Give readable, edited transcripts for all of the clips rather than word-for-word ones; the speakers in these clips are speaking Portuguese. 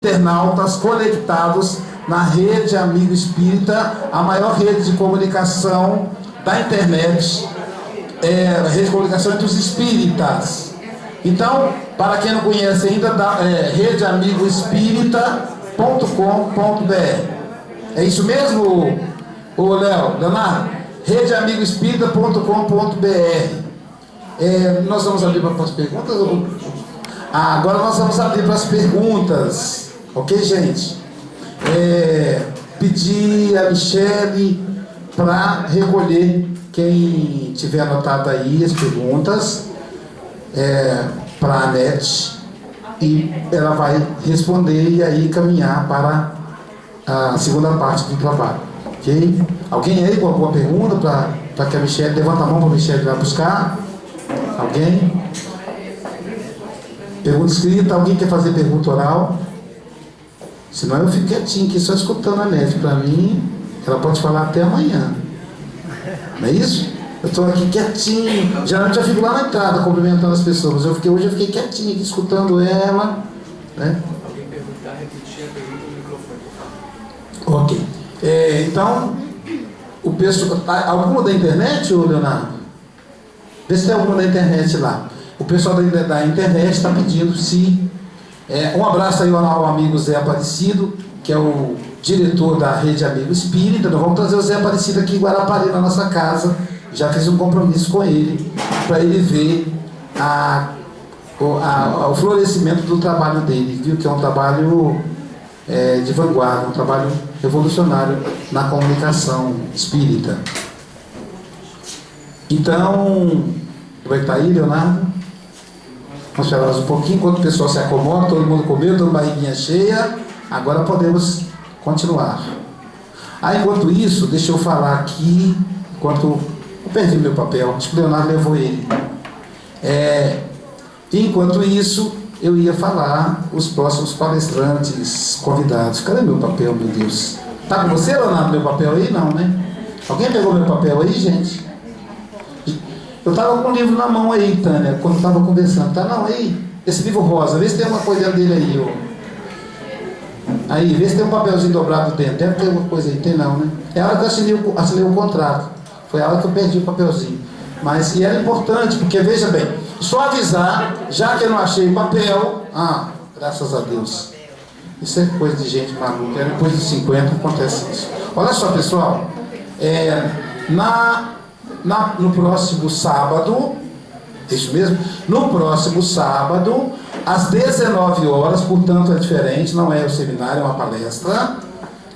internautas conectados na Rede Amigo Espírita, a maior rede de comunicação da internet, a rede de comunicação entre os espíritas. Então, para quem não conhece ainda, redeamigoespírita.com.br. É isso mesmo, Leonardo? redeamigoespírita.com.br. Nós vamos abrir para as perguntas? Agora nós vamos abrir para as perguntas. Ok, gente? Pedir a Michele para recolher quem tiver anotado aí as perguntas para a NET, e ela vai responder e aí caminhar para a segunda parte do trabalho. Ok? Alguém aí com alguma pergunta para que a Michele, levanta a mão para a Michele lá buscar? Alguém? Pergunta escrita, alguém quer fazer pergunta oral? Senão eu fico quietinho aqui só escutando a NET. Para mim, ela pode falar até amanhã. Não é isso? Eu estou aqui quietinho. Geralmente eu fico lá na entrada cumprimentando as pessoas. Hoje eu fiquei quietinho aqui escutando ela. Né? Alguém perguntar, repetir a pergunta no microfone. Ok. Então, o pessoal. Alguma da internet, Leonardo? Vê se tem alguma da internet lá. O pessoal da internet está pedindo se... um abraço aí ao amigo Zé Aparecido, que é o diretor da Rede Amigo Espírita. Nós vamos trazer o Zé Aparecido aqui em Guarapari, na nossa casa. Já fiz um compromisso com ele, para ele ver o florescimento do trabalho dele, viu? Que é um trabalho de vanguarda, um trabalho revolucionário na comunicação espírita. Então, vai estar aí, Leonardo? Vamos esperar mais um pouquinho, enquanto o pessoal se acomoda, todo mundo comeu, toda barriguinha cheia. Agora podemos continuar. Enquanto isso, deixa eu falar aqui, enquanto eu perdi meu papel, acho que o Leonardo levou ele. Enquanto isso, eu ia falar os próximos palestrantes convidados. Cadê meu papel, meu Deus? Tá com você, Leonardo, meu papel aí? Não, né? Alguém pegou meu papel aí, gente? Eu estava com um livro na mão aí, Tânia, quando estava conversando. Tá não aí? Esse livro rosa, vê se tem uma coisa dele aí, ó. Aí, vê se tem um papelzinho dobrado dentro. Deve ter alguma coisa aí, tem não, né? É a hora que eu assinei o contrato. Foi a hora que eu perdi o papelzinho. Mas, e era importante, porque, veja bem, só avisar, já que eu não achei o papel, graças a Deus. Isso é coisa de gente maluca, depois dos 50 acontece isso. Olha só, pessoal, no próximo sábado, isso mesmo? No próximo sábado, às 19 horas, portanto é diferente, não é o seminário, é uma palestra.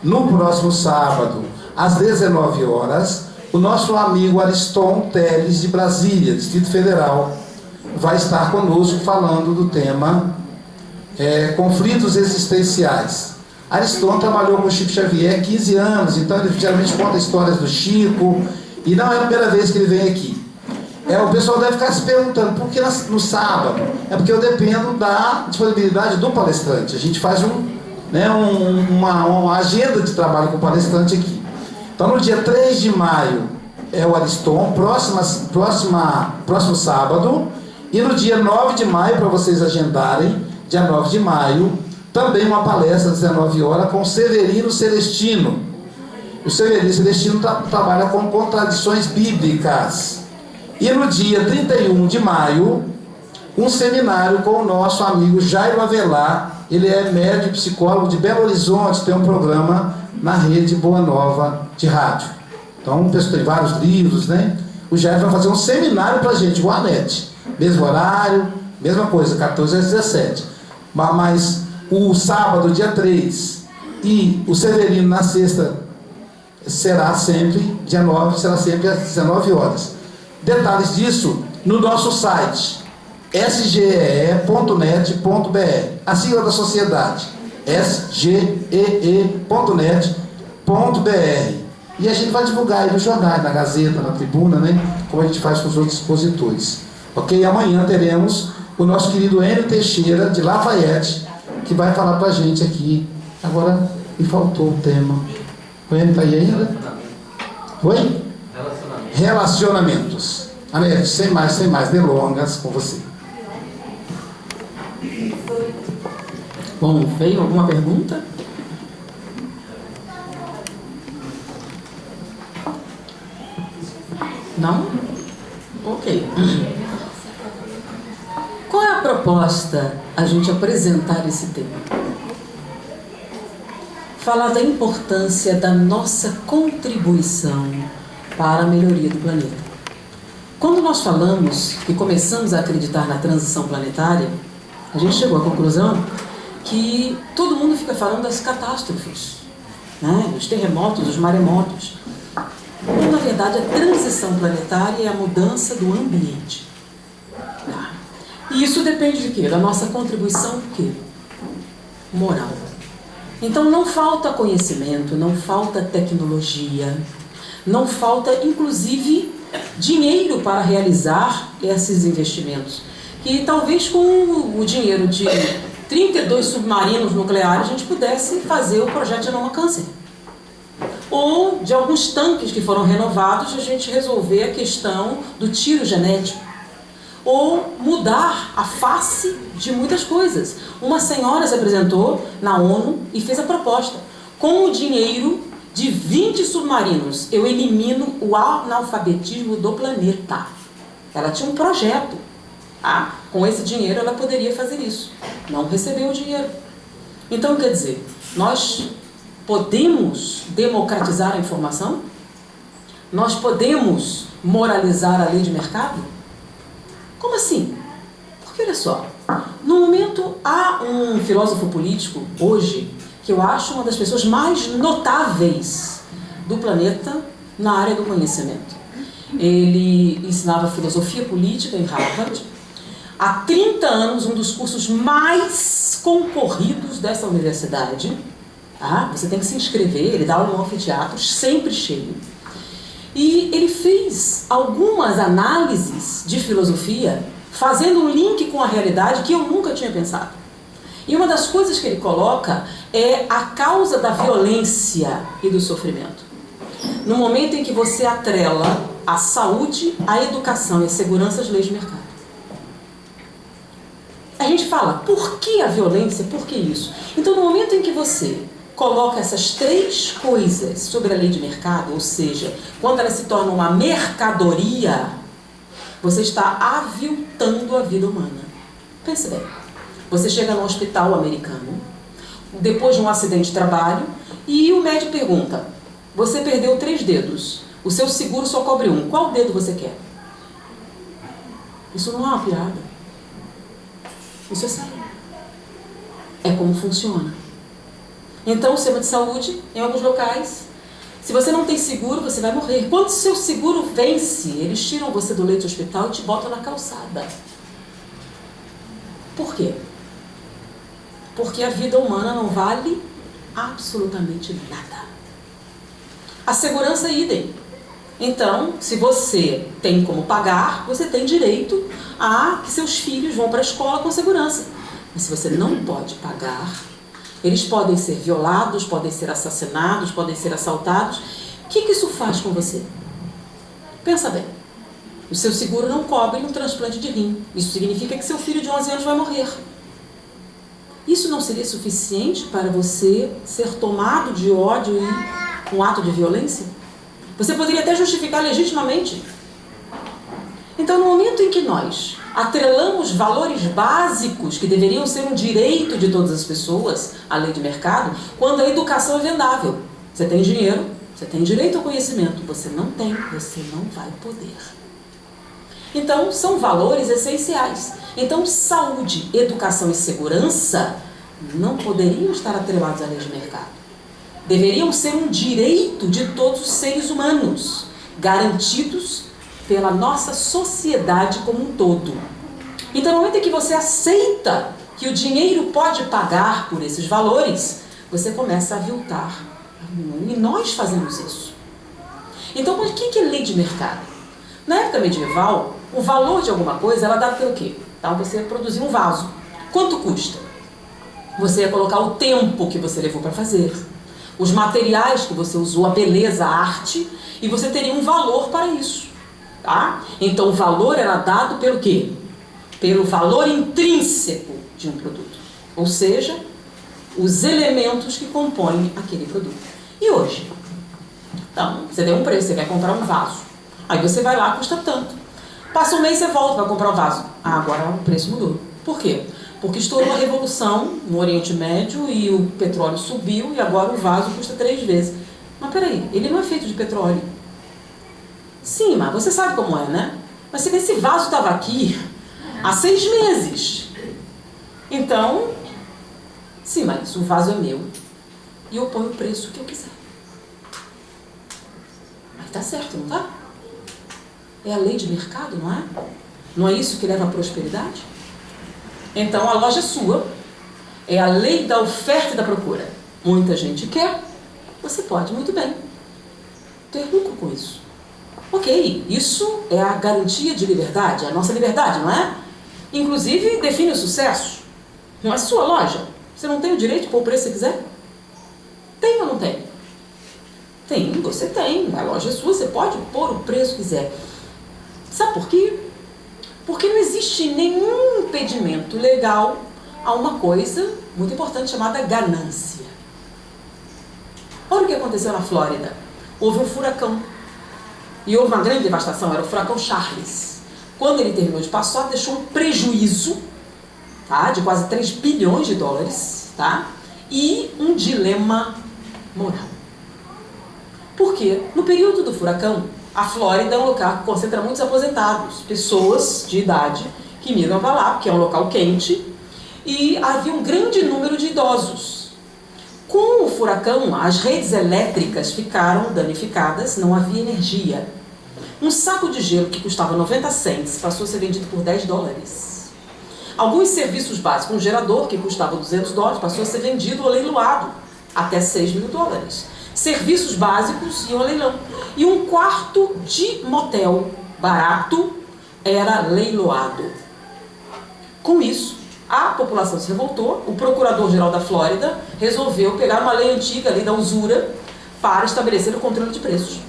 No próximo sábado, às 19 horas, o nosso amigo Ariston Teles, de Brasília, Distrito Federal, vai estar conosco falando do tema conflitos existenciais. Ariston trabalhou com o Chico Xavier 15 anos, então ele geralmente conta histórias do Chico, e não é a primeira vez que ele vem aqui. O pessoal deve ficar se perguntando, por que no sábado? É porque eu dependo da disponibilidade do palestrante. A gente faz uma agenda de trabalho com o palestrante aqui. Então, no dia 3 de maio é o Ariston, próximo sábado, e no dia 9 de maio, para vocês agendarem, dia 9 de maio, também uma palestra às 19 horas com Severino Celestino. O Severino Celestino trabalha com contradições bíblicas. E no dia 31 de maio, um seminário com o nosso amigo Jairo Avelar. Ele é médico e psicólogo de Belo Horizonte, tem um programa na rede Boa Nova de rádio. Então, tem vários livros, né? O Jairo vai fazer um seminário pra gente, igual a NET. Mesmo horário, mesma coisa, 14 às 17. Mas o sábado, dia 3, e o Severino na sexta, será sempre, dia 9, será sempre às 19 horas. Detalhes disso no nosso site, sgee.net.br, a sigla da sociedade, sgee.net.br. E a gente vai divulgar aí no jornal, na Gazeta, na Tribuna, né? Como a gente faz com os outros expositores. Ok? Amanhã teremos o nosso querido Enio Teixeira, de Lafayette, que vai falar pra gente aqui. Agora me faltou o tema. O Enio está aí ainda? Oi? Relacionamentos. Anete, sem mais delongas com você. Bom, veio alguma pergunta? Não? Ok. Qual é a proposta a gente apresentar esse tema? Falar da importância da nossa contribuição para a melhoria do planeta. Quando nós falamos e começamos a acreditar na transição planetária, a gente chegou à conclusão que todo mundo fica falando das catástrofes, né? Dos terremotos, dos maremotos. Quando, na verdade, a transição planetária é a mudança do ambiente. E isso depende de quê? Da nossa contribuição, o quê? Moral. Então não falta conhecimento, não falta tecnologia, não falta, inclusive, dinheiro para realizar esses investimentos. Que talvez com o dinheiro de 32 submarinos nucleares a gente pudesse fazer o projeto Genoma Câncer. Ou de alguns tanques que foram renovados a gente resolver a questão do tiro genético. Ou mudar a face de muitas coisas. Uma senhora se apresentou na ONU e fez a proposta. Com o dinheiro de 20 submarinos, eu elimino o analfabetismo do planeta. Ela tinha um projeto. Com esse dinheiro ela poderia fazer isso. Não recebeu o dinheiro. Então, quer dizer, nós podemos democratizar a informação? Nós podemos moralizar a lei de mercado? Como assim? Porque, olha só, no momento há um filósofo político, hoje, que eu acho uma das pessoas mais notáveis do planeta na área do conhecimento. Ele ensinava filosofia política em Harvard. Há 30 anos, um dos cursos mais concorridos dessa universidade. Você tem que se inscrever, ele dá aula no anfiteatro, sempre cheio. E ele fez algumas análises de filosofia, fazendo um link com a realidade que eu nunca tinha pensado. E uma das coisas que ele coloca é a causa da violência e do sofrimento. No momento em que você atrela a saúde, a educação e a segurança às leis de mercado. A gente fala, por que a violência? Por que isso? Então, no momento em que você coloca essas três coisas sobre a lei de mercado, ou seja, quando ela se torna uma mercadoria, você está aviltando a vida humana. Pense bem, você chega no hospital americano, depois de um acidente de trabalho, e o médico pergunta, você perdeu 3 dedos, o seu seguro só cobre 1, qual dedo você quer? Isso não é uma piada. Isso é sério. É como funciona. Então, o sistema de saúde, em alguns locais, se você não tem seguro, você vai morrer. Quando o seu seguro vence, eles tiram você do leito de hospital e te botam na calçada. Por quê? Porque a vida humana não vale absolutamente nada. A segurança é idem. Então, se você tem como pagar, você tem direito a que seus filhos vão para a escola com segurança. Mas se você não pode pagar, eles podem ser violados, podem ser assassinados, podem ser assaltados. O que isso faz com você? Pensa bem. O seu seguro não cobre um transplante de rim. Isso significa que seu filho de 11 anos vai morrer. Isso não seria suficiente para você ser tomado de ódio e um ato de violência? Você poderia até justificar legitimamente. Então, no momento em que nós atrelamos valores básicos que deveriam ser um direito de todas as pessoas, à lei de mercado, quando a educação é vendável. Você tem dinheiro, você tem direito ao conhecimento. Você não tem, você não vai poder. Então, são valores essenciais. Então, saúde, educação e segurança não poderiam estar atrelados à lei de mercado. Deveriam ser um direito de todos os seres humanos, garantidos pela nossa sociedade como um todo. Então, no momento em que você aceita que o dinheiro pode pagar por esses valores, você começa a aviltar. E nós fazemos isso. Então, o que é lei de mercado? Na época medieval, o valor de alguma coisa era dado pelo quê? Então, você ia produzir um vaso. Quanto custa? Você ia colocar o tempo que você levou para fazer, os materiais que você usou, a beleza, a arte, e você teria um valor para isso. Tá? Então, o valor era dado pelo quê? Pelo valor intrínseco de um produto. Ou seja, os elementos que compõem aquele produto. E hoje? Então, você deu um preço, você quer comprar um vaso. Aí você vai lá, custa tanto. Passa um mês, você volta para comprar o vaso. Ah, agora o preço mudou. Por quê? Porque estourou uma revolução no Oriente Médio e o petróleo subiu e agora o vaso custa 3 vezes. Mas peraí, ele não é feito de petróleo. Sim, mas você sabe como é, né? Mas se esse vaso estava aqui há 6 meses. Então, sim, mas o vaso é meu e eu ponho o preço que eu quiser. Mas tá certo, não tá? É a lei de mercado, não é? Não é isso que leva à prosperidade? Então, a loja é sua. É a lei da oferta e da procura. Muita gente quer, você pode muito bem ter lucro com isso. Ok, isso é a garantia de liberdade, é a nossa liberdade, não é? Inclusive, define o sucesso. Não é sua loja. Você não tem o direito de pôr o preço que você quiser? Tem ou não tem? Tem, você tem. A loja é sua, você pode pôr o preço que quiser. Sabe por quê? Porque não existe nenhum impedimento legal a uma coisa muito importante chamada ganância. Olha o que aconteceu na Flórida. Houve um furacão. E houve uma grande devastação, era o furacão Charles. Quando ele terminou de passar, deixou um prejuízo, tá, de quase 3 bilhões de dólares, tá, e um dilema moral. Por quê? No período do furacão, a Flórida é um local que concentra muitos aposentados, pessoas de idade que migram para lá, porque é um local quente, e havia um grande número de idosos. Com o furacão, as redes elétricas ficaram danificadas, não havia energia. Um saco de gelo que custava 90 cents passou a ser vendido por 10 dólares. Alguns serviços básicos, um gerador que custava 200 dólares, passou a ser vendido ou leiloado até 6 mil dólares. Serviços básicos iam a leilão. E um quarto de motel barato era leiloado. Com isso, a população se revoltou, o procurador-geral da Flórida resolveu pegar uma lei antiga, a lei da usura, para estabelecer o controle de preços.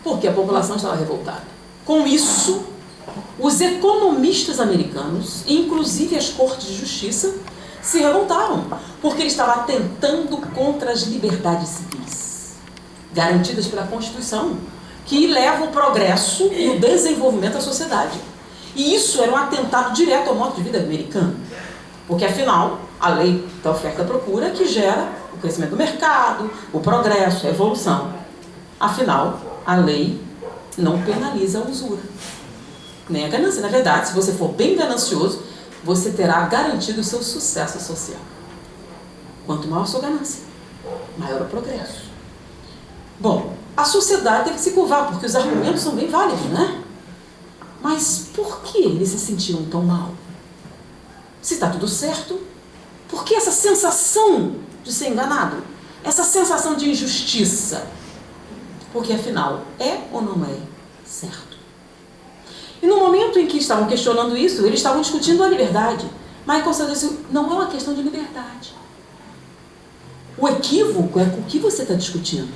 Porque a população estava revoltada. Com isso, os economistas americanos, inclusive as cortes de justiça, se revoltaram, porque ele estava atentando contra as liberdades civis, garantidas pela Constituição, que levam o progresso e o desenvolvimento da sociedade. E isso era um atentado direto ao modo de vida americano, porque afinal, a lei da oferta e da procura que gera o crescimento do mercado, o progresso, a evolução. Afinal, a lei não penaliza a usura, nem a ganância. Na verdade, se você for bem ganancioso, você terá garantido o seu sucesso social. Quanto maior a sua ganância, maior o progresso. Bom, a sociedade teve que se curvar, porque os argumentos são bem válidos, né? Mas por que eles se sentiram tão mal? Se está tudo certo, por que essa sensação de ser enganado? Essa sensação de injustiça? Porque afinal, é ou não é certo? E no momento em que estavam questionando isso, eles estavam discutindo a liberdade. Michael Sandel disse, não é uma questão de liberdade. O equívoco é com o que você está discutindo.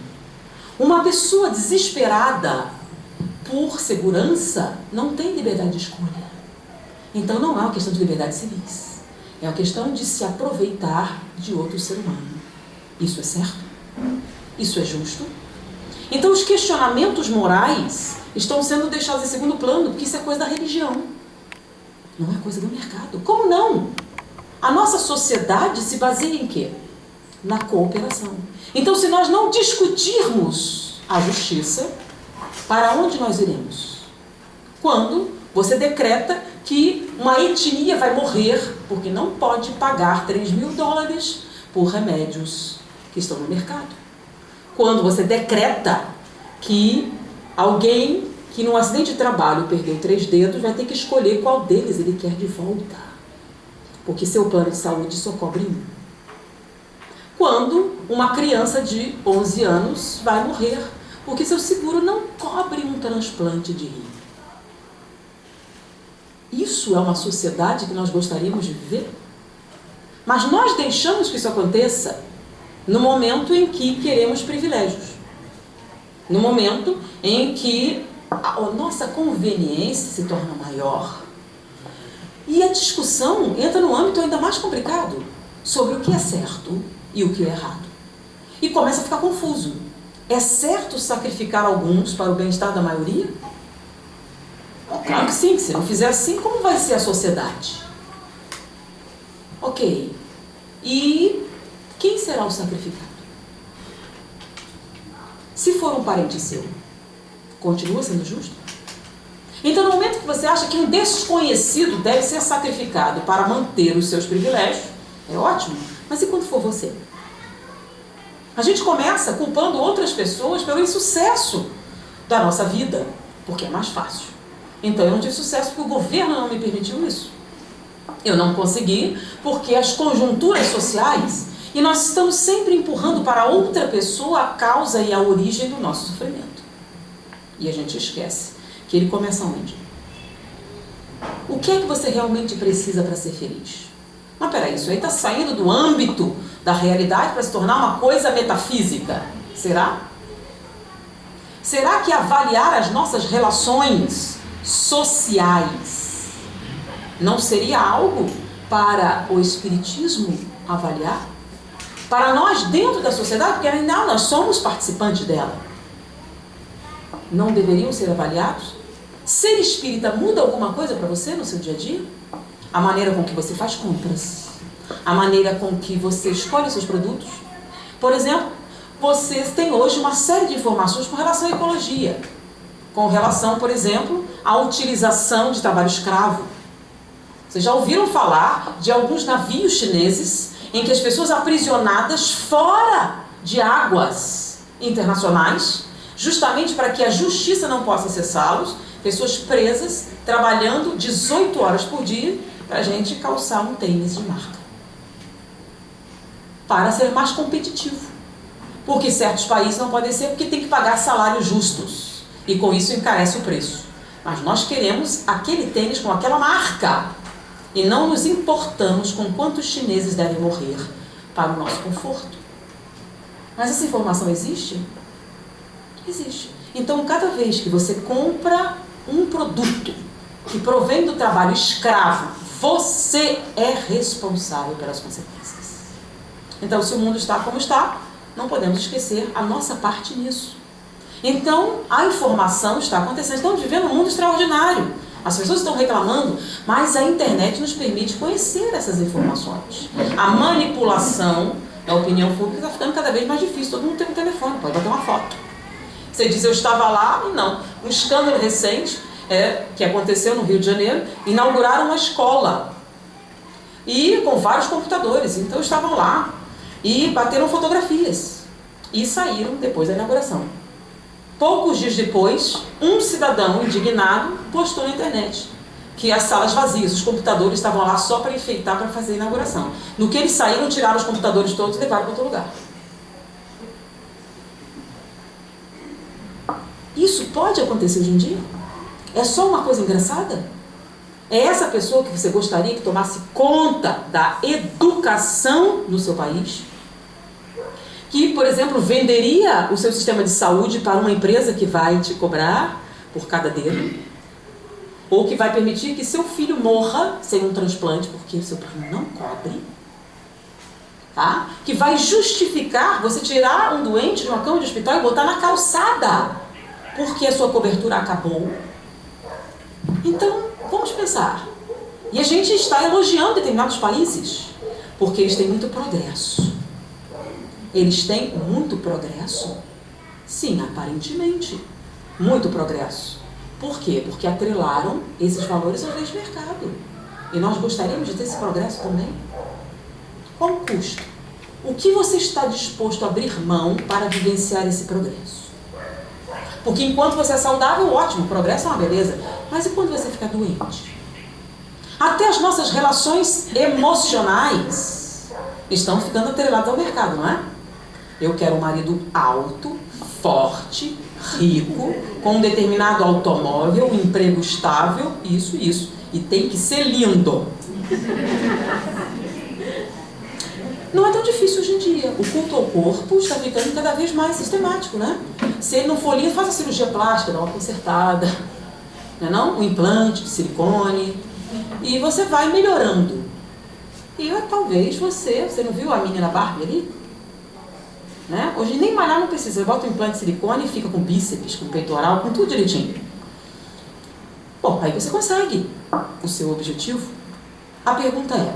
Uma pessoa desesperada por segurança não tem liberdade de escolha. Então não é uma questão de liberdade civis. É uma questão de se aproveitar de outro ser humano. Isso é certo? Isso é justo? Então os questionamentos morais estão sendo deixados em segundo plano, porque isso é coisa da religião. Não é coisa do mercado. Como não? A nossa sociedade se baseia em quê? Na cooperação. Então, se nós não discutirmos a justiça, para onde nós iremos? Quando você decreta que uma etnia vai morrer porque não pode pagar 3 mil dólares por remédios que estão no mercado. Quando você decreta que alguém que num acidente de trabalho perdeu 3 dedos vai ter que escolher qual deles ele quer de volta, porque seu plano de saúde só cobre um. Quando uma criança de 11 anos vai morrer porque seu seguro não cobre um transplante de rim. Isso é uma sociedade que nós gostaríamos de viver? Mas nós deixamos que isso aconteça no momento em que queremos privilégios. No momento em que a nossa conveniência se torna maior. E a discussão entra num âmbito ainda mais complicado. sobre o que é certo e o que é errado. E começa a ficar confuso. É certo sacrificar alguns para o bem-estar da maioria? Claro que sim, que se não fizer assim, como vai ser a sociedade? Ok. E quem será o sacrificado? Se for um parente seu, continua sendo justo? Então, no momento que você acha que um desconhecido deve ser sacrificado para manter os seus privilégios, é ótimo. Mas e quando for você? A gente começa culpando outras pessoas pelo insucesso da nossa vida, porque é mais fácil. Então, eu não tive sucesso porque o governo não me permitiu isso. Eu não consegui porque as conjunturas sociais, e nós estamos sempre empurrando para outra pessoa a causa e a origem do nosso sofrimento. E a gente esquece que ele começa onde? O que é que você realmente precisa para ser feliz? Mas peraí, isso aí está saindo do âmbito da realidade para se tornar uma coisa metafísica. Será? Será que avaliar as nossas relações sociais não seria algo para o espiritismo avaliar? Para nós dentro da sociedade, porque ainda nós somos participantes dela. Não deveriam ser avaliados? Ser espírita muda alguma coisa para você no seu dia a dia? A maneira com que você faz compras, a maneira com que você escolhe os seus produtos. Por exemplo, você tem hoje uma série de informações com relação à ecologia, com relação, por exemplo, à utilização de trabalho escravo. Vocês já ouviram falar de alguns navios chineses em que as pessoas aprisionadas fora de águas internacionais, justamente para que a justiça não possa acessá-los, pessoas presas, trabalhando 18 horas por dia para a gente calçar um tênis de marca. Para ser mais competitivo. Porque certos países não podem ser porque tem que pagar salários justos. E com isso encarece o preço. Mas nós queremos aquele tênis com aquela marca. E não nos importamos com quantos chineses devem morrer para o nosso conforto. Mas essa informação existe? Existe. Então, cada vez que você compra um produto que provém do trabalho escravo, você é responsável pelas consequências. Então, se o mundo está como está, não podemos esquecer a nossa parte nisso. Então, a informação está acontecendo. Estamos vivendo um mundo extraordinário. As pessoas estão reclamando, mas a internet nos permite conhecer essas informações. A manipulação da opinião pública está ficando cada vez mais difícil. Todo mundo tem um telefone, pode bater uma foto. Você diz, eu estava lá, e não. Um escândalo recente, que aconteceu no Rio de Janeiro, inauguraram uma escola. E com vários computadores. Então estavam lá e bateram fotografias. E saíram depois da inauguração. Poucos dias depois, um cidadão indignado postou na internet que as salas vazias, os computadores estavam lá só para enfeitar, para fazer a inauguração. No que eles saíram, tiraram os computadores todos e levaram para outro lugar. Isso pode acontecer hoje em dia? É só uma coisa engraçada? É essa pessoa que você gostaria que tomasse conta da educação no seu país? Que, por exemplo, venderia o seu sistema de saúde para uma empresa que vai te cobrar por cada dedo? Ou que vai permitir que seu filho morra sem um transplante porque o seu plano não cobre? Tá? Que vai justificar você tirar um doente de uma cama de hospital e botar na calçada porque a sua cobertura acabou? Então, vamos pensar. E a gente está elogiando determinados países porque eles têm muito progresso. Eles têm muito progresso? Sim, aparentemente. Muito progresso. Por quê? Porque atrelaram esses valores aos leis de mercado. E nós gostaríamos de ter esse progresso também. Qual o custo? O que você está disposto a abrir mão para vivenciar esse progresso? Porque enquanto você é saudável, ótimo, o progresso é uma beleza. Mas e quando você ficar doente? Até as nossas relações emocionais estão ficando atreladas ao mercado, não é? Eu quero um marido alto, forte, rico, com um determinado automóvel, um emprego estável, isso. E tem que ser lindo. Não é tão difícil hoje em dia. O culto ao corpo está ficando cada vez mais sistemático, né? Se ele não for lindo, faz a cirurgia plástica, dá uma consertada, não é não? Um implante de silicone. E você vai melhorando. E talvez você não viu a menina Barbie ali? Né? Hoje nem malhar não precisa, você bota um implante de silicone e fica com bíceps, com peitoral, com tudo direitinho. Bom, aí você consegue o seu objetivo. A pergunta é,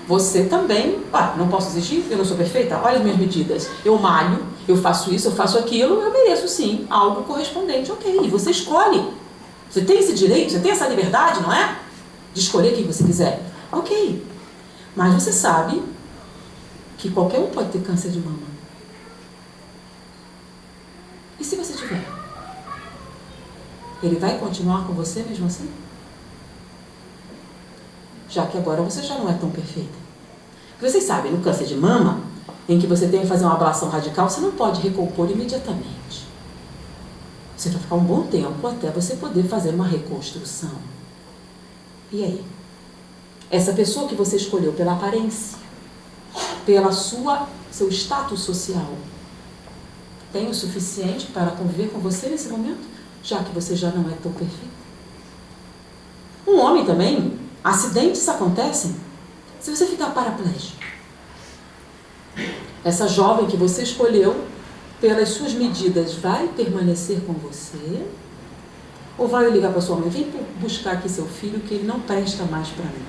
você também, não posso exigir, eu não sou perfeita, olha as minhas medidas, eu malho, eu faço isso, eu faço aquilo, eu mereço sim algo correspondente, ok, e você escolhe. Você tem esse direito, você tem essa liberdade, não é? De escolher quem você quiser. Ok, mas você sabe que qualquer um pode ter câncer de mama. E se você tiver? Ele vai continuar com você mesmo assim? Já que agora você já não é tão perfeita. Vocês sabem, no câncer de mama, em que você tem que fazer uma ablação radical, você não pode recompor imediatamente. Você vai ficar um bom tempo até você poder fazer uma reconstrução. E aí? Essa pessoa que você escolheu pela aparência, pela seu status social, tem o suficiente para conviver com você nesse momento, já que você já não é tão perfeito? Um homem também, acidentes acontecem se você ficar paraplégico. Essa jovem que você escolheu, pelas suas medidas, vai permanecer com você? Ou vai ligar para sua mãe, vem buscar aqui seu filho, que ele não presta mais para mim?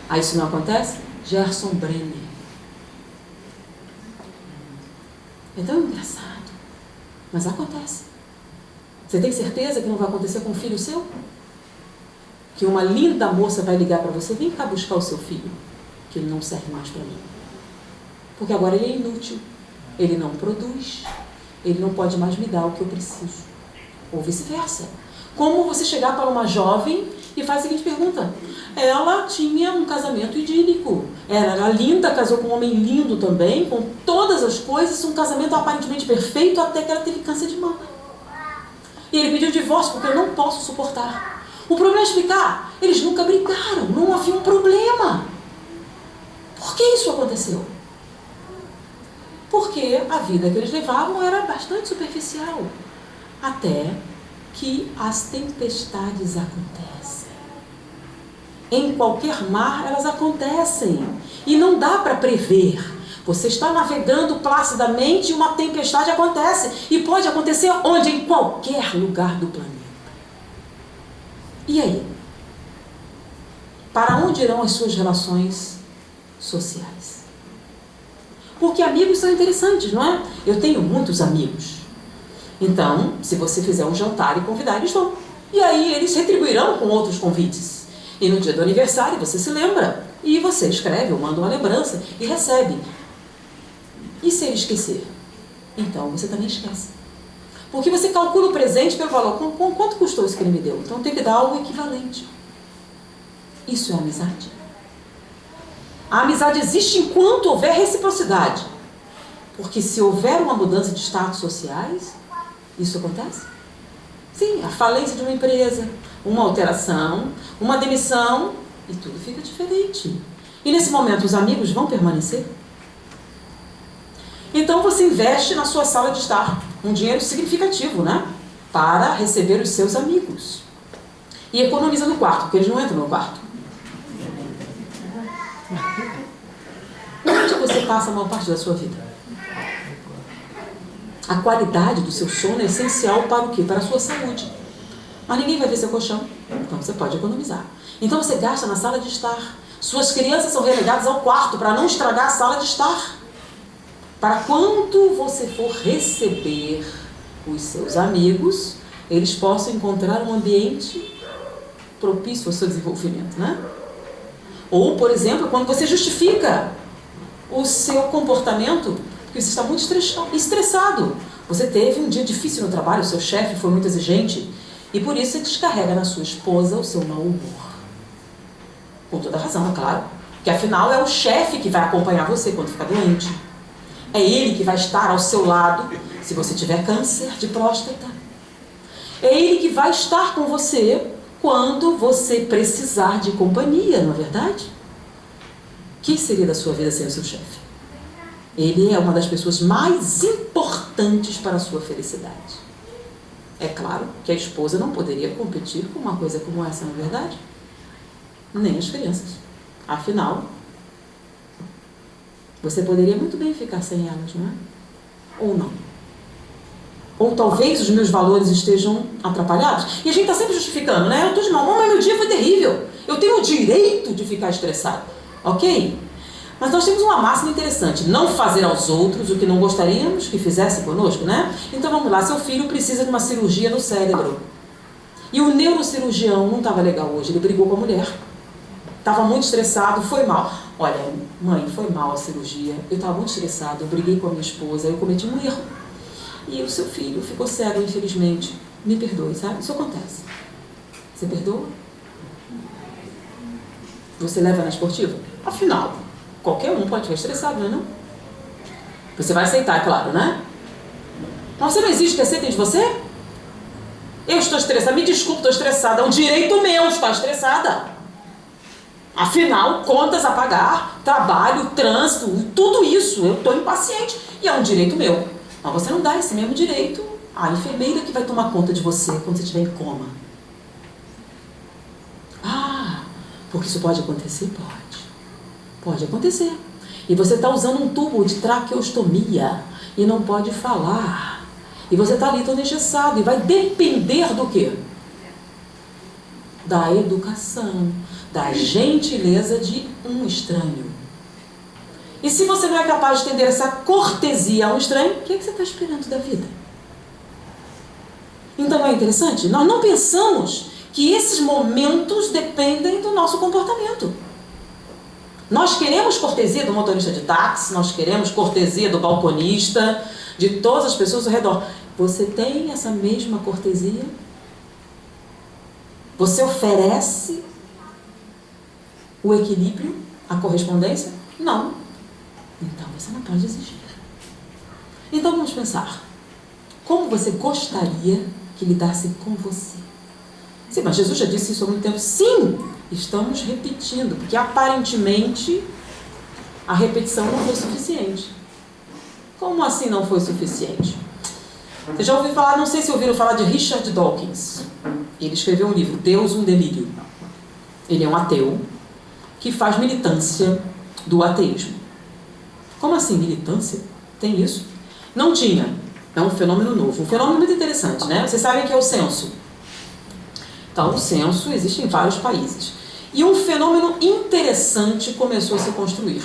Aí isso não acontece? Gerson Brenner. É tão engraçado, mas acontece. Você tem certeza que não vai acontecer com um filho seu? Que uma linda moça vai ligar para você, vem cá buscar o seu filho, que ele não serve mais para mim. Porque agora ele é inútil, ele não produz, ele não pode mais me dar o que eu preciso. Ou vice-versa. Como você chegar para uma jovem e faz a seguinte pergunta: ela tinha um casamento idílico, ela era linda, casou com um homem lindo também, com todas as coisas, um casamento aparentemente perfeito, até que ela teve câncer de mama. E ele pediu divórcio porque eu não posso suportar. O problema é explicar, eles nunca brigaram, não havia um problema. Por que isso aconteceu? Porque a vida que eles levavam era bastante superficial. Até que as tempestades acontecem. Em qualquer mar elas acontecem. E não dá para prever. Você está navegando placidamente e uma tempestade acontece. E pode acontecer onde? Em qualquer lugar do planeta. E aí? Para onde irão as suas relações sociais? Porque amigos são interessantes, não é? Eu tenho muitos amigos. Então, se você fizer um jantar e convidar, eles vão. E aí eles retribuirão com outros convites. E no dia do aniversário você se lembra. E você escreve ou manda uma lembrança e recebe. E se ele esquecer? Então você também esquece. Porque você calcula o presente pelo valor. Quanto custou isso que ele me deu? Então tem que dar algo equivalente. Isso é amizade. A amizade existe enquanto houver reciprocidade. Porque se houver uma mudança de status sociais, isso acontece? Sim, a falência de uma empresa, uma alteração, uma demissão, e tudo fica diferente. E nesse momento os amigos vão permanecer? Então você investe na sua sala de estar um dinheiro significativo, né? Para receber os seus amigos. E economiza no quarto, porque eles não entram no quarto. Onde você passa a maior parte da sua vida? A qualidade do seu sono é essencial para o quê? Para a sua saúde. Mas ninguém vai ver seu colchão, então você pode economizar. Então você gasta na sala de estar. Suas crianças são relegadas ao quarto para não estragar a sala de estar. Para quando você for receber os seus amigos, eles possam encontrar um ambiente propício ao seu desenvolvimento, né? Ou, por exemplo, quando você justifica o seu comportamento, porque você está muito estressado. Você teve um dia difícil no trabalho, o seu chefe foi muito exigente, e por isso você descarrega na sua esposa o seu mau humor. Com toda razão, é claro. Porque afinal é o chefe que vai acompanhar você quando ficar doente. É ele que vai estar ao seu lado se você tiver câncer de próstata. É ele que vai estar com você quando você precisar de companhia, não é verdade? O que seria da sua vida sem o seu chefe? Ele é uma das pessoas mais importantes para a sua felicidade. É claro que a esposa não poderia competir com uma coisa como essa, não é verdade? Nem as crianças. Afinal, você poderia muito bem ficar sem elas, não é? Ou não? Ou talvez os meus valores estejam atrapalhados. E a gente está sempre justificando, né? Eu estou de mau humor, mas meu dia foi terrível. Eu tenho o direito de ficar estressado. Ok? Mas nós temos uma máxima interessante. Não fazer aos outros o que não gostaríamos que fizesse conosco, né? Então vamos lá. Seu filho precisa de uma cirurgia no cérebro. E o neurocirurgião não estava legal hoje. Ele brigou com a mulher. Estava muito estressado, foi mal. Olha, mãe, foi mal a cirurgia. Eu estava muito estressado, eu briguei com a minha esposa, eu cometi um erro. E o seu filho ficou cego, infelizmente. Me perdoe, sabe? Isso acontece. Você perdoa? Você leva na esportiva? Afinal, qualquer um pode ficar estressado, não é não? Você vai aceitar, é claro, né? Mas você não exige que aceitem de você? Eu estou estressada, me desculpe, estou estressada. É um direito meu estar estressada. Afinal, contas a pagar, trabalho, trânsito, tudo isso. Eu estou impaciente e é um direito meu. Mas você não dá esse mesmo direito à enfermeira que vai tomar conta de você quando você estiver em coma. Ah, porque isso pode acontecer? Pode. Pode acontecer. E você está usando um tubo de traqueostomia e não pode falar. E você está ali todo engessado e vai depender do quê? Da educação, da gentileza de um estranho. E se você não é capaz de entender essa cortesia a um estranho, o que é que você está esperando da vida? Então é interessante, nós não pensamos que esses momentos dependem do nosso comportamento. Nós queremos cortesia do motorista de táxi, nós queremos cortesia do balconista, de todas as pessoas ao redor. Você tem essa mesma cortesia? Você oferece o equilíbrio, a correspondência? Não. Então você não pode exigir. Então vamos pensar. Como você gostaria que lidasse com você? Sim, mas Jesus já disse isso há muito tempo. Sim, estamos repetindo, porque aparentemente a repetição não foi suficiente. Como assim não foi suficiente? Você já ouviu falar, não sei se ouviram falar de Richard Dawkins. Ele escreveu um livro, Deus, um Delírio. Ele é um ateu que faz militância do ateísmo. Como assim militância? Tem isso? Não tinha. É um fenômeno novo. Um fenômeno muito interessante, né? Vocês sabem que é o censo. Então, o censo existe em vários países. E um fenômeno interessante começou a se construir.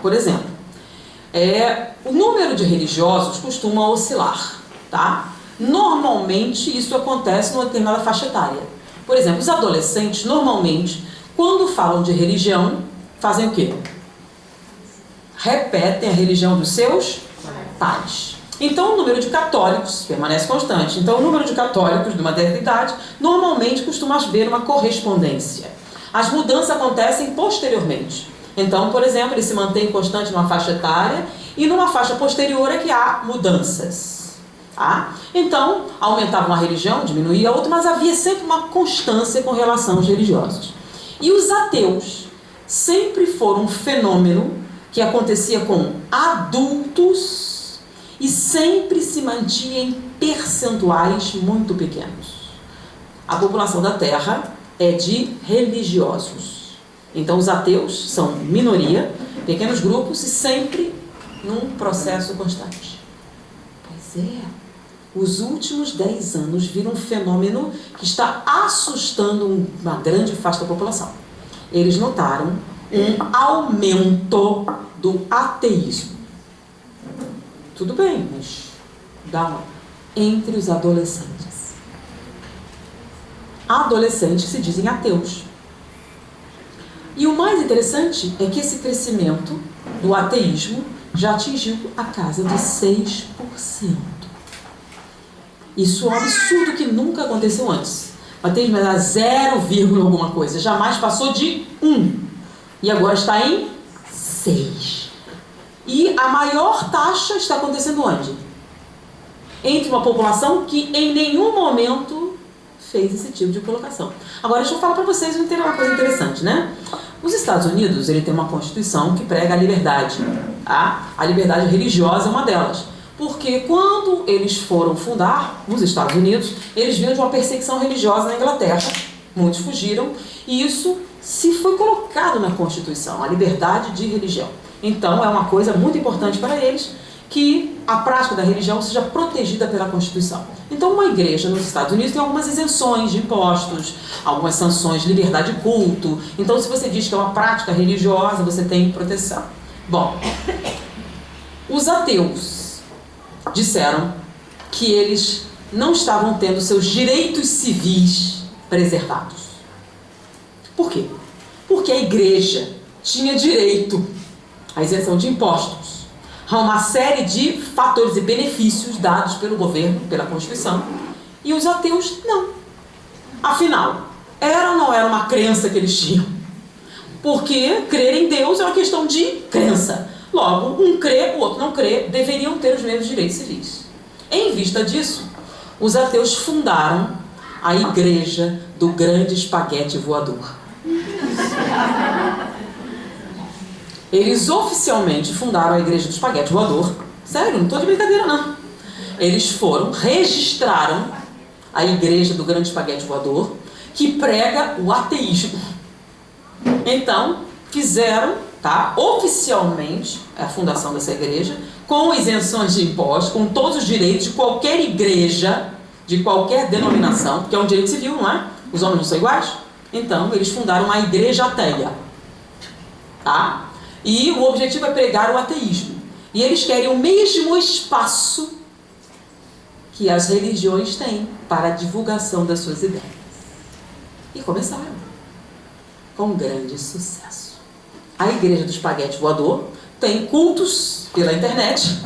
Por exemplo, o número de religiosos costuma oscilar, tá? Normalmente, isso acontece numa determinada faixa etária. Por exemplo, os adolescentes, normalmente, quando falam de religião, fazem o quê? Repetem a religião dos seus pais. Então, o número de católicos permanece constante. Então, o número de católicos de uma certa idade, normalmente, costuma haver uma correspondência. As mudanças acontecem posteriormente. Então, por exemplo, ele se mantém constante numa faixa etária e numa faixa posterior é que há mudanças. Tá? Então, aumentava uma religião, diminuía a outra, mas havia sempre uma constância com relação aos religiosos. E os ateus sempre foram um fenômeno que acontecia com adultos e sempre se mantinha em percentuais muito pequenos. A população da Terra é de religiosos. Então, os ateus são minoria, pequenos grupos e sempre num processo constante. Pois é. Os últimos 10 anos viram um fenômeno que está assustando uma grande faixa da população. Eles notaram um aumento do ateísmo. Tudo bem, mas entre os adolescentes. Adolescentes se dizem ateus. E o mais interessante é que esse crescimento do ateísmo já atingiu a casa de 6%. Isso é um absurdo que nunca aconteceu antes. O ateísmo era 0, alguma coisa. Jamais passou de 1. E agora está em 6. E a maior taxa está acontecendo onde? Entre uma população que em nenhum momento fez esse tipo de colocação. Agora deixa eu falar para vocês uma coisa interessante, né? Os Estados Unidos, ele tem uma constituição que prega a liberdade. Tá? A liberdade religiosa é uma delas. Porque quando eles foram fundar os Estados Unidos, eles vinham de uma perseguição religiosa na Inglaterra. Muitos fugiram. E isso se foi colocado na Constituição, a liberdade de religião. Então, é uma coisa muito importante para eles que a prática da religião seja protegida pela Constituição. Então, uma igreja nos Estados Unidos tem algumas isenções de impostos, algumas sanções de liberdade de culto. Então, se você diz que é uma prática religiosa, você tem proteção. Bom, os ateus disseram que eles não estavam tendo seus direitos civis preservados. Por quê? Porque a igreja tinha direito à isenção de impostos, a uma série de fatores e benefícios dados pelo governo, pela Constituição, e os ateus não. Afinal, era ou não era uma crença que eles tinham? Porque crer em Deus é uma questão de crença. Logo, um crê, o outro não crê, deveriam ter os mesmos direitos civis. Em vista disso, os ateus fundaram a Igreja do Grande Espaguete Voador. Eles oficialmente fundaram a Igreja do Espaguete Voador. Sério, não estou de brincadeira não. Eles foram, registraram a Igreja do Grande Espaguete Voador, que prega o ateísmo. Então, fizeram, oficialmente, a fundação dessa igreja, com isenções de impostos, com todos os direitos de qualquer igreja, de qualquer denominação, porque é um direito civil, não é? Os homens não são iguais? Então, eles fundaram uma igreja ateia. E o objetivo é pregar o ateísmo. E eles querem o mesmo espaço que as religiões têm para a divulgação das suas ideias. E começaram com grande sucesso. A Igreja do Espaguete Voador tem cultos pela internet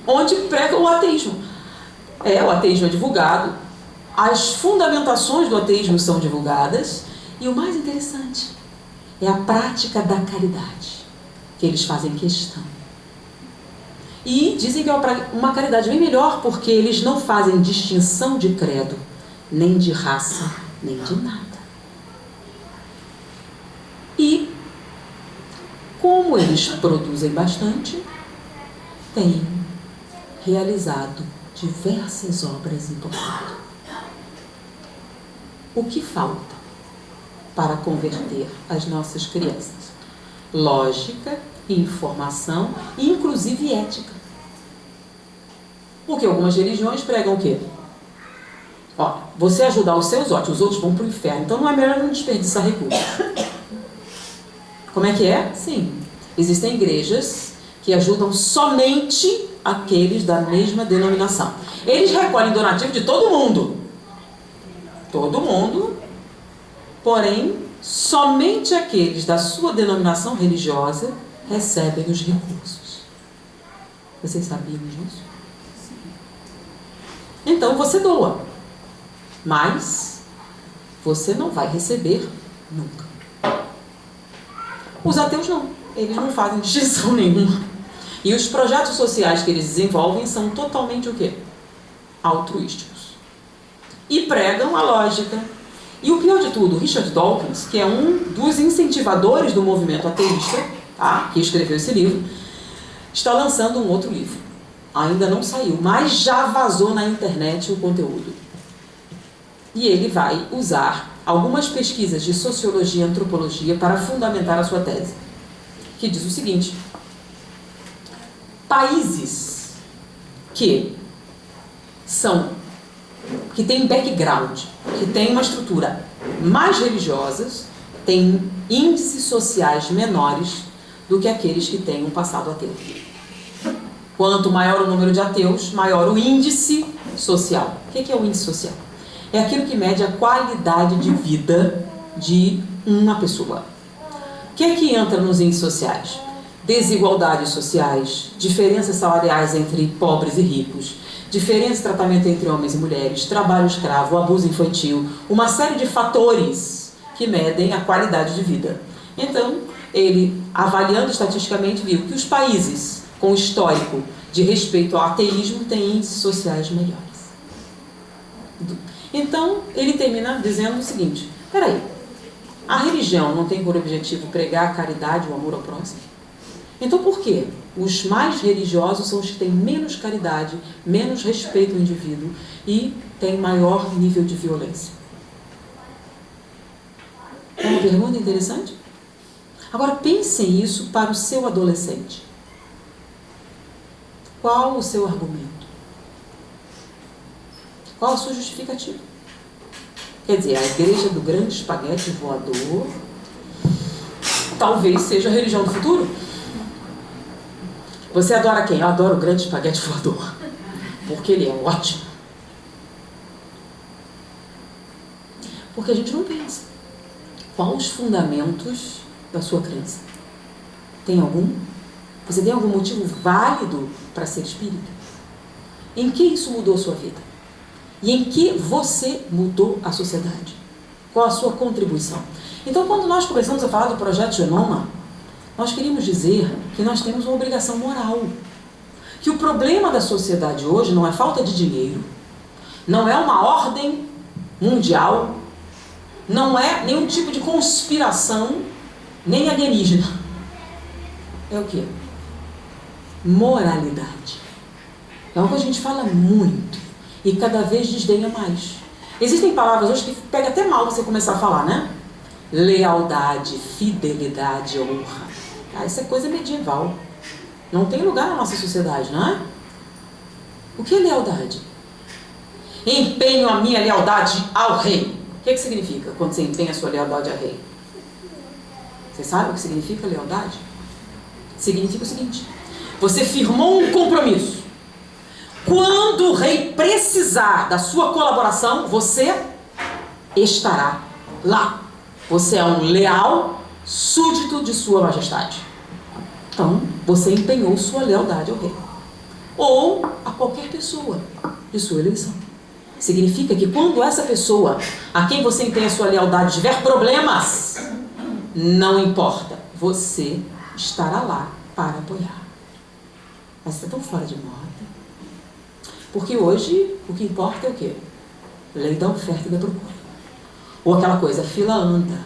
onde prega o ateísmo. O ateísmo é divulgado, as fundamentações do ateísmo são divulgadas e o mais interessante é a prática da caridade, que eles fazem questão. E dizem que é uma caridade bem melhor, porque eles não fazem distinção de credo, nem de raça, nem de nada. E, como eles produzem bastante, têm realizado diversas obras importantes. O que falta para converter as nossas crianças? Lógica, informação e inclusive ética. Porque algumas religiões pregam o quê? Você ajudar os seus, ótimos, os outros vão para o inferno. Então não é melhor não desperdiçar recursos. Como é que é? Sim. Existem igrejas que ajudam somente aqueles da mesma denominação. Eles recolhem donativo de todo mundo. Todo mundo. Porém, somente aqueles da sua denominação religiosa recebem os recursos. Vocês sabiam disso? Então você doa, mas você não vai receber nunca. Os ateus não, eles não fazem distinção nenhuma. E os projetos sociais que eles desenvolvem são totalmente o quê? Altruísticos. E pregam a lógica. E o pior de tudo, Richard Dawkins, que é um dos incentivadores do movimento ateísta, que escreveu esse livro, está lançando um outro livro. Ainda não saiu, mas já vazou na internet o conteúdo. E ele vai usar algumas pesquisas de sociologia e antropologia para fundamentar a sua tese, que diz o seguinte: países que têm background, que têm uma estrutura mais religiosas, têm índices sociais menores do que aqueles que têm um passado ateu. Quanto maior o número de ateus, maior o índice social. O que é o índice social? É aquilo que mede a qualidade de vida de uma pessoa. O que é que entra nos índices sociais? Desigualdades sociais, diferenças salariais entre pobres e ricos, diferença de tratamento entre homens e mulheres, trabalho escravo, abuso infantil, uma série de fatores que medem a qualidade de vida. Então, ele, avaliando estatisticamente, viu que os países com histórico de respeito ao ateísmo têm índices sociais melhores. Então, ele termina dizendo o seguinte: peraí, a religião não tem por objetivo pregar a caridade, o amor ao próximo? Então, por quê? Os mais religiosos são os que têm menos caridade, menos respeito ao indivíduo e têm maior nível de violência. Vamos pergunta interessante? Agora pensem isso para o seu adolescente. Qual o seu argumento? Qual a sua justificativa? Quer dizer, a igreja do grande espaguete voador talvez seja a religião do futuro? Você adora quem? Eu adoro o grande espaguete voador, porque ele é ótimo. Porque a gente não pensa. Quais os fundamentos da sua crença? Tem algum? Você tem algum motivo válido para ser espírita? Em que isso mudou a sua vida? E em que você mudou a sociedade? Qual a sua contribuição? Então, quando nós começamos a falar do Projeto Genoma, nós queríamos dizer que nós temos uma obrigação moral. Que o problema da sociedade hoje não é falta de dinheiro, não é uma ordem mundial, não é nenhum tipo de conspiração, nem alienígena. É o quê? Moralidade. É o que a gente fala muito e cada vez desdenha mais. Existem palavras hoje que pega até mal você começar a falar, né? Lealdade, fidelidade, honra. Ah, isso é coisa medieval. Não tem lugar na nossa sociedade, não é? O que é lealdade? Empenho a minha lealdade ao rei. O que significa quando você empenha a sua lealdade ao rei? Você sabe o que significa lealdade? Significa o seguinte: você firmou um compromisso. Quando o rei precisar da sua colaboração, você estará lá. Você é um leal súdito de sua majestade. Então, você empenhou sua lealdade ao rei. Ou a qualquer pessoa de sua eleição. Significa que quando essa pessoa a quem você empenha sua lealdade tiver problemas, não importa, você estará lá para apoiar. Mas está tão fora de moda. Porque hoje o que importa é o quê? Lei da oferta e da procura. Ou aquela coisa, a fila anda.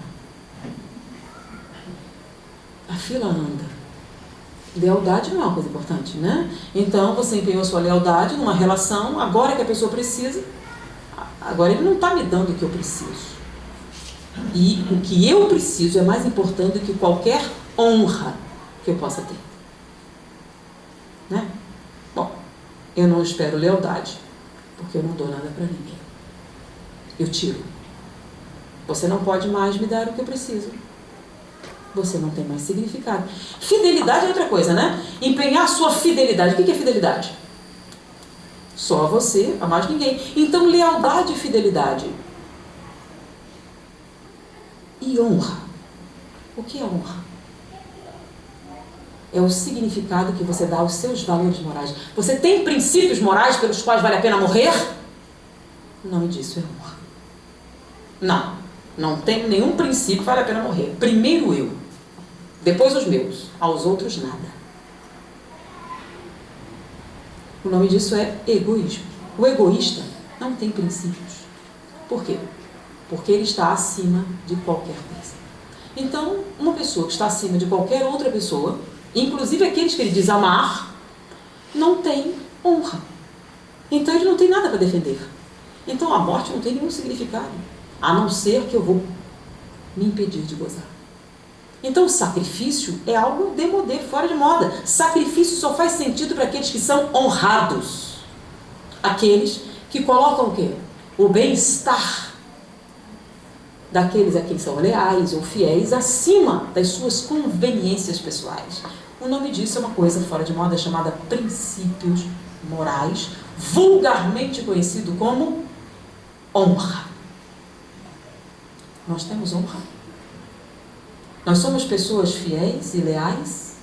A fila anda. Lealdade não é uma coisa importante, né? Então você empenhou sua lealdade numa relação, agora que a pessoa precisa, agora ele não está me dando o que eu preciso. E o que eu preciso é mais importante do que qualquer honra que eu possa ter. Né? Bom, eu não espero lealdade, porque eu não dou nada para ninguém. Eu tiro. Você não pode mais me dar o que eu preciso. Você não tem mais significado. Fidelidade é outra coisa, né? Empenhar sua fidelidade. O que é fidelidade? Só você, a mais ninguém. Então, lealdade e fidelidade. E honra. O que é honra? É o significado que você dá aos seus valores morais. Você tem princípios morais pelos quais vale a pena morrer? O nome disso é honra. Não tenho nenhum princípio que vale a pena morrer. Primeiro eu, depois os meus, aos outros nada. O nome disso é egoísmo. O egoísta não tem princípios. Por quê? Porque ele está acima de qualquer coisa. Então, uma pessoa que está acima de qualquer outra pessoa, inclusive aqueles que ele diz amar, não tem honra. Então ele não tem nada para defender. Então a morte não tem nenhum significado, a não ser que eu vou me impedir de gozar. Então o sacrifício é algo demodé, fora de moda. Sacrifício só faz sentido para aqueles que são honrados. Aqueles que colocam o quê? O bem-estar daqueles a quem são leais ou fiéis acima das suas conveniências pessoais. O nome disso é uma coisa fora de moda chamada princípios morais, vulgarmente conhecido como honra. Nós temos honra. Nós somos pessoas fiéis e leais,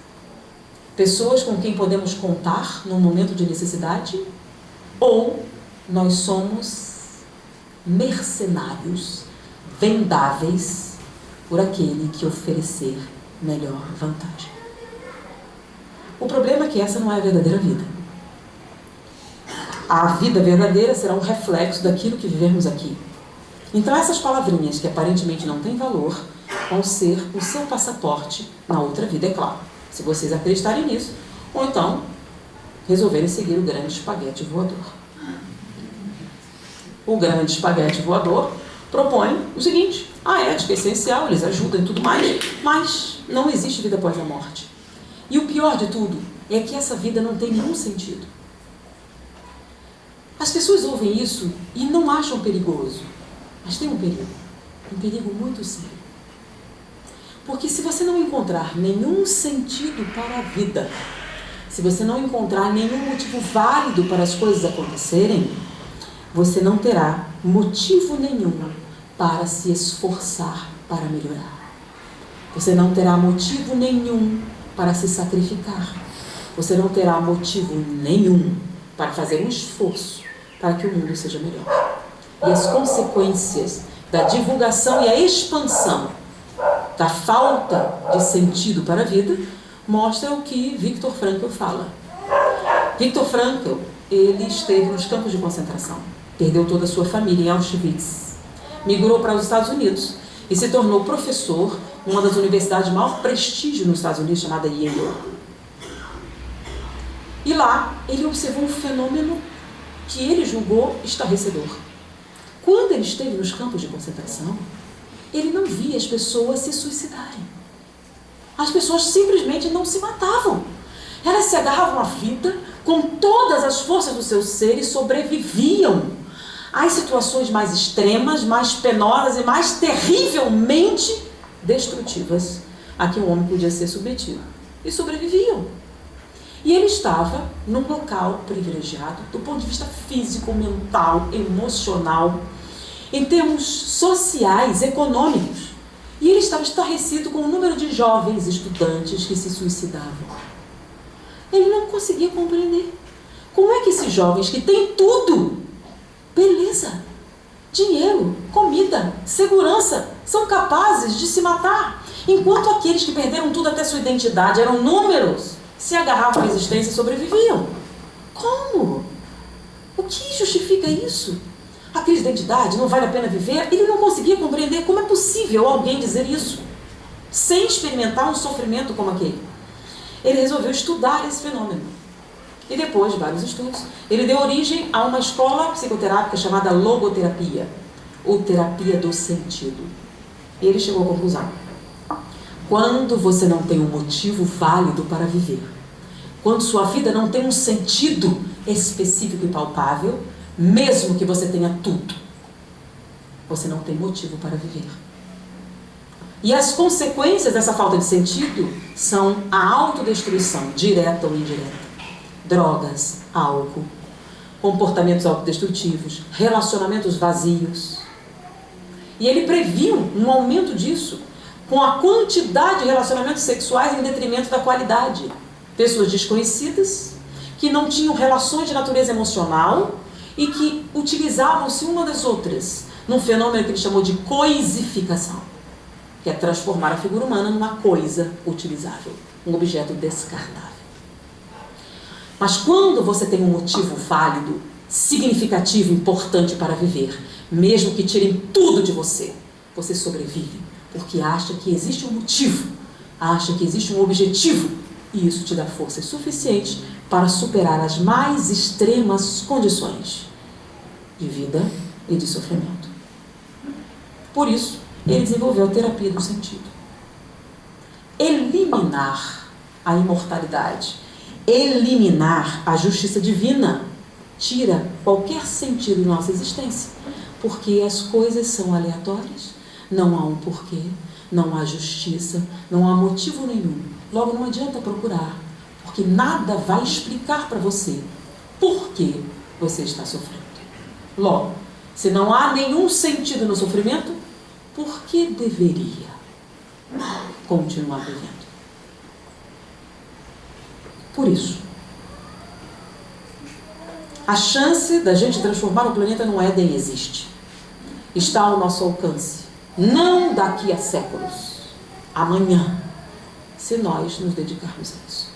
pessoas com quem podemos contar num momento de necessidade, ou nós somos mercenários, vendáveis por aquele que oferecer melhor vantagem. O problema é que essa não é a verdadeira vida. A vida verdadeira será um reflexo daquilo que vivemos aqui. Então essas palavrinhas que aparentemente não têm valor vão ser o seu passaporte na outra vida, é claro. Se vocês acreditarem nisso, ou então resolverem seguir o grande espaguete voador. O grande espaguete voador propõem o seguinte: a ética é essencial, eles ajudam e tudo mais, mas não existe vida após a morte. E o pior de tudo é que essa vida não tem nenhum sentido. As pessoas ouvem isso e não acham perigoso, mas tem um perigo muito sério. Porque se você não encontrar nenhum sentido para a vida, se você não encontrar nenhum motivo válido para as coisas acontecerem, você não terá motivo nenhum para se esforçar para melhorar. Você não terá motivo nenhum para se sacrificar. Você não terá motivo nenhum para fazer um esforço para que o mundo seja melhor. E as consequências da divulgação e a expansão da falta de sentido para a vida mostram o que Viktor Frankl fala. Viktor Frankl, ele esteve nos campos de concentração, perdeu toda a sua família em Auschwitz, migrou para os Estados Unidos e se tornou professor em uma das universidades de maior prestígio nos Estados Unidos, chamada Yale. E lá ele observou um fenômeno que ele julgou estarrecedor. Quando ele esteve nos campos de concentração, ele não via as pessoas se suicidarem. As pessoas simplesmente não se matavam. Elas se agarravam à vida com todas as forças do seu ser e sobreviviam às situações mais extremas, mais penosas e mais terrivelmente destrutivas a que o homem podia ser submetido. E sobreviviam. E ele estava num local privilegiado do ponto de vista físico, mental, emocional, em termos sociais, econômicos. E ele estava estarrecido com o número de jovens estudantes que se suicidavam. Ele não conseguia compreender. Como é que esses jovens que têm tudo, beleza, dinheiro, comida, segurança, são capazes de se matar, enquanto aqueles que perderam tudo até sua identidade, eram números, se agarravam à existência e sobreviviam? Como? O que justifica isso? A crise de identidade, não vale a pena viver? Ele não conseguia compreender como é possível alguém dizer isso sem experimentar um sofrimento como aquele. Ele resolveu estudar esse fenômeno. E depois de vários estudos, ele deu origem a uma escola psicoterápica chamada logoterapia, ou terapia do sentido. E ele chegou à conclusão: quando você não tem um motivo válido para viver, quando sua vida não tem um sentido específico e palpável, mesmo que você tenha tudo, você não tem motivo para viver. E as consequências dessa falta de sentido são a autodestruição, direta ou indireta. Drogas, álcool, comportamentos autodestrutivos, relacionamentos vazios. E ele previu um aumento disso com a quantidade de relacionamentos sexuais em detrimento da qualidade. Pessoas desconhecidas, que não tinham relações de natureza emocional e que utilizavam-se uma das outras num fenômeno que ele chamou de coisificação, que é transformar a figura humana numa coisa utilizável, um objeto descartável. Mas quando você tem um motivo válido, significativo, importante para viver, mesmo que tirem tudo de você, você sobrevive, porque acha que existe um motivo, acha que existe um objetivo, e isso te dá força suficiente para superar as mais extremas condições de vida e de sofrimento. Por isso, ele desenvolveu a terapia do sentido. Eliminar a imortalidade, eliminar a justiça divina, tira qualquer sentido em nossa existência, porque as coisas são aleatórias, não há um porquê, não há justiça, não há motivo nenhum. Logo, não adianta procurar, porque nada vai explicar para você por que você está sofrendo. Logo, se não há nenhum sentido no sofrimento, por que deveria continuar vivendo? Por isso, a chance da gente transformar o planeta num Éden existe. Está ao nosso alcance. Não daqui a séculos. Amanhã, se nós nos dedicarmos a isso.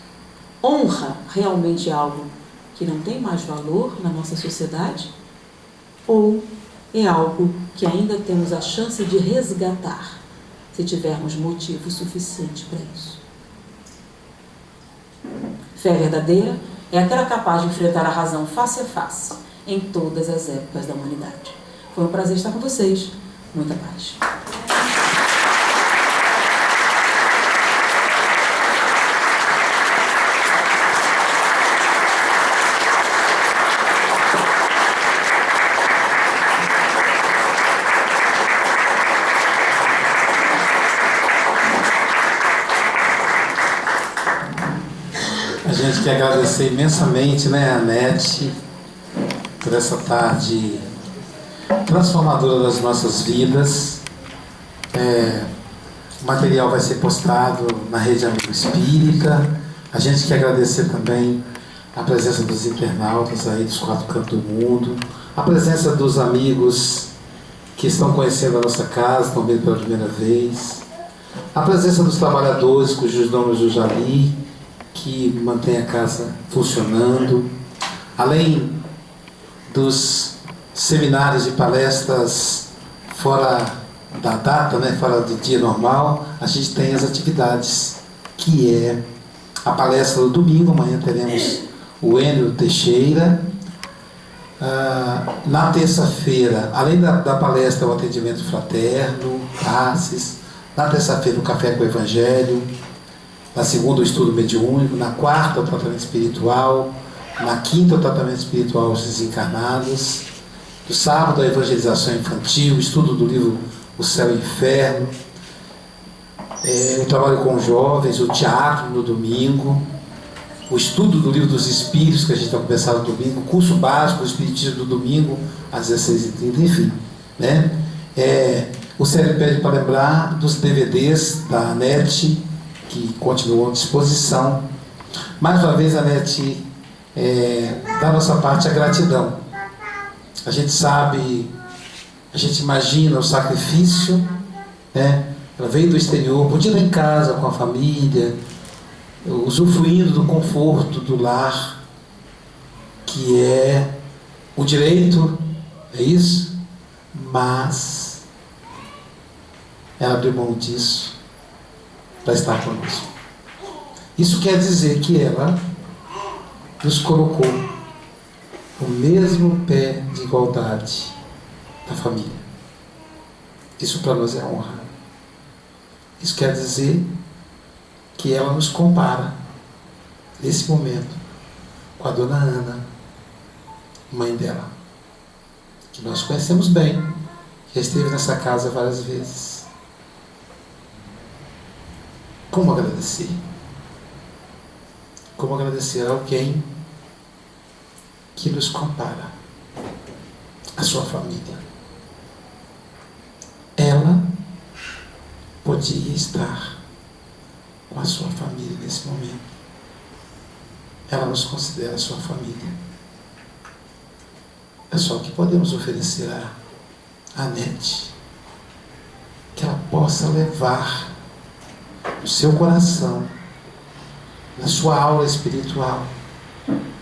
Honra realmente é algo que não tem mais valor na nossa sociedade? Ou é algo que ainda temos a chance de resgatar, se tivermos motivo suficiente para isso? Fé verdadeira é aquela capaz de enfrentar a razão face a face, em todas as épocas da humanidade. Foi um prazer estar com vocês. Muita paz. A gente quer agradecer imensamente, né, a Nete, por essa tarde transformadora das nossas vidas. O material vai ser postado na Rede Amigo Espírita. A gente quer agradecer também a presença dos internautas aí dos 4 cantos do mundo, a presença dos amigos que estão conhecendo a nossa casa, estão vendo pela primeira vez, a presença dos trabalhadores cujos nomes eu já li, que mantém a casa funcionando, além dos seminários e palestras fora da data, né, fora do dia normal. A gente tem as atividades, que é a palestra do domingo. Amanhã teremos o Enio Teixeira. Na terça-feira, além da palestra, o atendimento fraterno, passes. Na terça-feira, o café com o Evangelho. Na segunda, o estudo mediúnico. Na quarta, o tratamento espiritual. Na quinta, o tratamento espiritual aos desencarnados. No sábado, a evangelização infantil, o estudo do livro O Céu e o Inferno. O trabalho com jovens, o teatro no domingo. O estudo do livro dos Espíritos, que a gente vai começar no domingo. O curso básico do Espiritismo do domingo, às 16h30, enfim. Né? O Célio pede para lembrar dos DVDs da NET, que continuam à disposição. Mais uma vez, a NET, da nossa parte, a gratidão. A gente sabe, a gente imagina o sacrifício, né? Ela veio do exterior, podia estar em casa com a família, usufruindo do conforto do lar, que é o direito, é isso? Mas ela abriu mão disso para estar conosco. Isso quer dizer que ela nos colocou no mesmo pé de igualdade da família. Isso para nós é honra. Isso quer dizer que ela nos compara, nesse momento, com a dona Ana, mãe dela, que nós conhecemos bem, já esteve nessa casa várias vezes. Como agradecer? Como agradecer a alguém que nos compara à sua família? Ela podia estar com a sua família nesse momento. Ela nos considera a sua família. É só o que podemos oferecer a Anete, que ela possa levar no seu coração, na sua aura espiritual,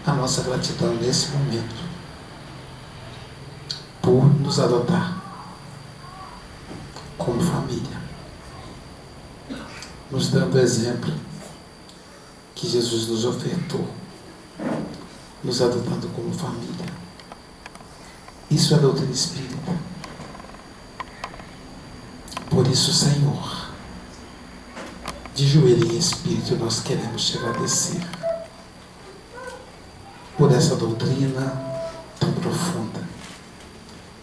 a nossa gratidão nesse momento, por nos adotar como família, nos dando o exemplo que Jesus nos ofertou, nos adotando como família. Isso é doutrina espírita. Por isso, Senhor, de joelho em espírito, nós queremos te agradecer por essa doutrina tão profunda,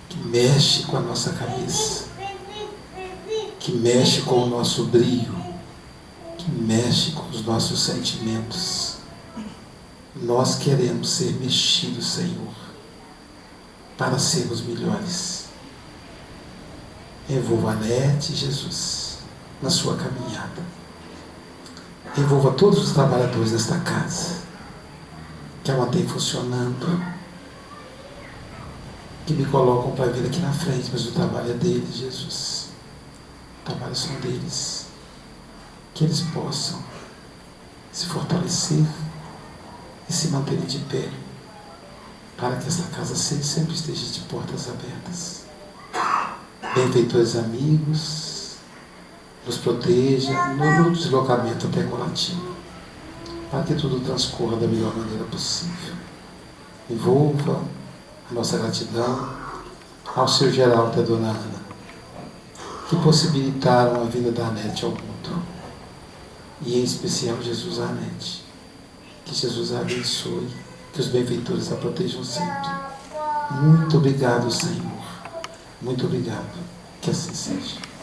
que mexe com a nossa cabeça, que mexe com o nosso brilho, que mexe com os nossos sentimentos. Nós queremos ser mexidos, Senhor, para sermos melhores. Envolva a Anete, Jesus, na sua caminhada. Envolva todos os trabalhadores desta casa, que a mantém funcionando, que me colocam para vir aqui na frente, mas o trabalho é deles, Jesus. O trabalho são deles. Que eles possam se fortalecer e se manterem de pé, para que esta casa sempre esteja de portas abertas. Benfeitores amigos, nos proteja no deslocamento até Colatina, para que tudo transcorra da melhor maneira possível. Envolva a nossa gratidão ao seu Geraldo e à dona Ana, que possibilitaram a vinda da Anete ao mundo. E em especial Jesus a Anete. Que Jesus a abençoe, que os benfeitores a protejam sempre. Muito obrigado, Senhor. Muito obrigado. Que assim seja.